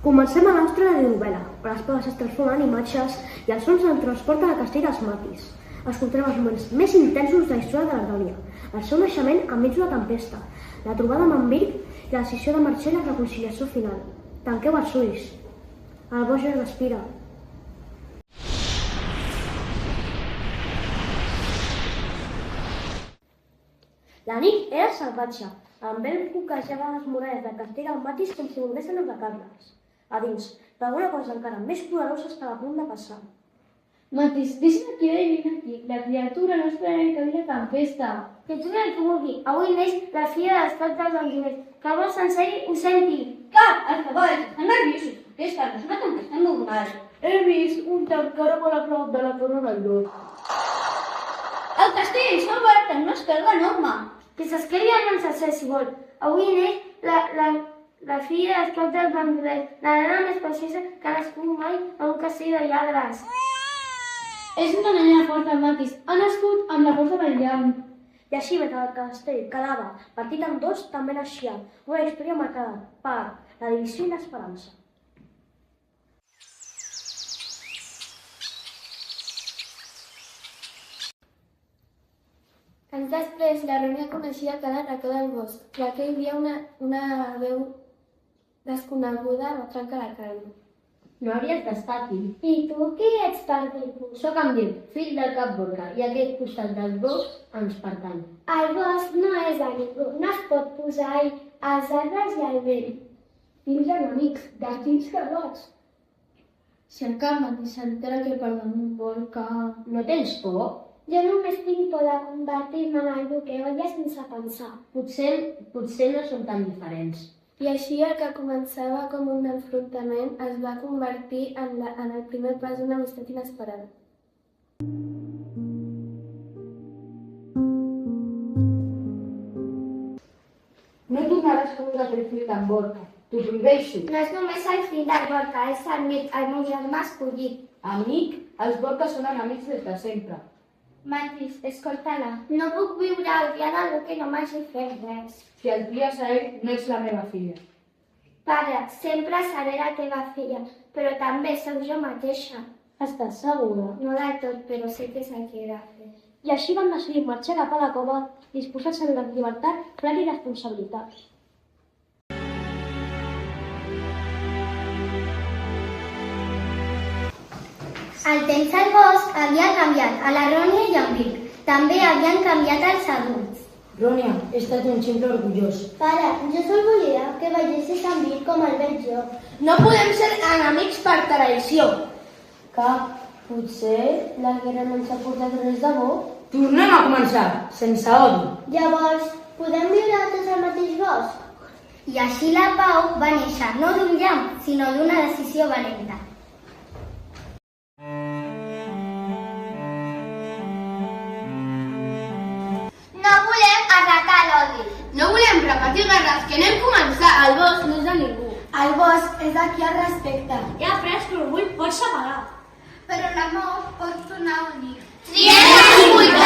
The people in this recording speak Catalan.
Comencem a la nostra novel·la, on les podes es transformen en imatges i els sons ens transporten al castell dels Matis. Escoltarem els moments més intensos de la història de l'Ardònia, el seu naixement enmig d'una tempesta, la trobada amb en Birk i la decisió de marxar i la reconciliació final. Tanqueu els ulls. El boix es respira. La nit era salvatge. En vent coquejava les muralles del castell dels Matis com si volguessin atacar-les. A dins, per alguna cosa encara més poderosa estava a punt de passar. Matis, deixa'm aquí i vine aquí. La criatura no esperarà que vi la tempesta. Que tu el que vulgui. Avui neix la filla dels cops dels antimers. Que el vos senceri ho senti. Cap, els cavalls estan nerviosos. Aquesta no és una tempesta normal. He vist un tancar molt a prop de la torre del lloc. El castell s'ha obert en una esquerda enorme. Que s'esquerdi al Mansacer, si vol. Avui neix la filla dels cops dels antimers. La nena més preciosa que ha nascut mai en un castell de lladres. És una nena forta, Matis. Ha nascut amb la força del llamp. I així, mentre el castell quedava partit en dos, també naixia una història marcada per la divisió i l'esperança. Anys després, la Rònia coneixia cada racó del bosc, i aquell dia una veu desconeguda va trencar la carn. No hauries d'estar aquí. I tu qui ets, Tardipo? Soc en Bill, fill del cap Borca, i aquest costat del bosc ens pertany. El bosc no és de ningú, no es pot posar-hi als arbres i al vent. Fills enemics, destins creuats. Si el cap Matis s'entera que per damunt vol que... No tens por? Jo només tinc por de convertir-me en algú que odia sense pensar. Potser no som tan diferents. I així el que començava com un enfrontament es va convertir en el primer pas d'una amistat inesperada. No tornaràs com un fill d'en Borca. T'ho prohibeixo. No és només el fill del Borca, és el meu germà escollit. Amic, els Borca són enemics des de sempre. Matis, escolta-la. No puc viure odiada d'algú que no m'hagi fet res. Si el tries a ell, no ets la meva filla. Pare, sempre seré la teva filla, però també sóc jo mateixa. Estàs segura? No del tot, però sé que és el que he de fer. I així van decidir marxar cap a la cova, disposats a viure amb llibertat, fred i responsabilitat. El temps al bosc havia canviat a la Rònia i en Birk. També havien canviat els adults. Rònia, he estat un ximple orgullós. Pare, jo sol volia que veiessis en Birk com el veig jo. No podem ser enemics per traïció. Cap, potser la guerra no ens ha portat res de bo? Tornem a començar, sense odi. Llavors, podem viure tots al mateix bosc? I així la pau va néixer no d'un llamp, sinó d'una decisió valenta. No volem arrencar l'odi. No volem repetir guerres que n'hem començat. El bosc no és de ningú. El bosc és de qui el respecta. He après que l'orgull pot separar. Però l'amor pot donar un llibre. Triem la lluita!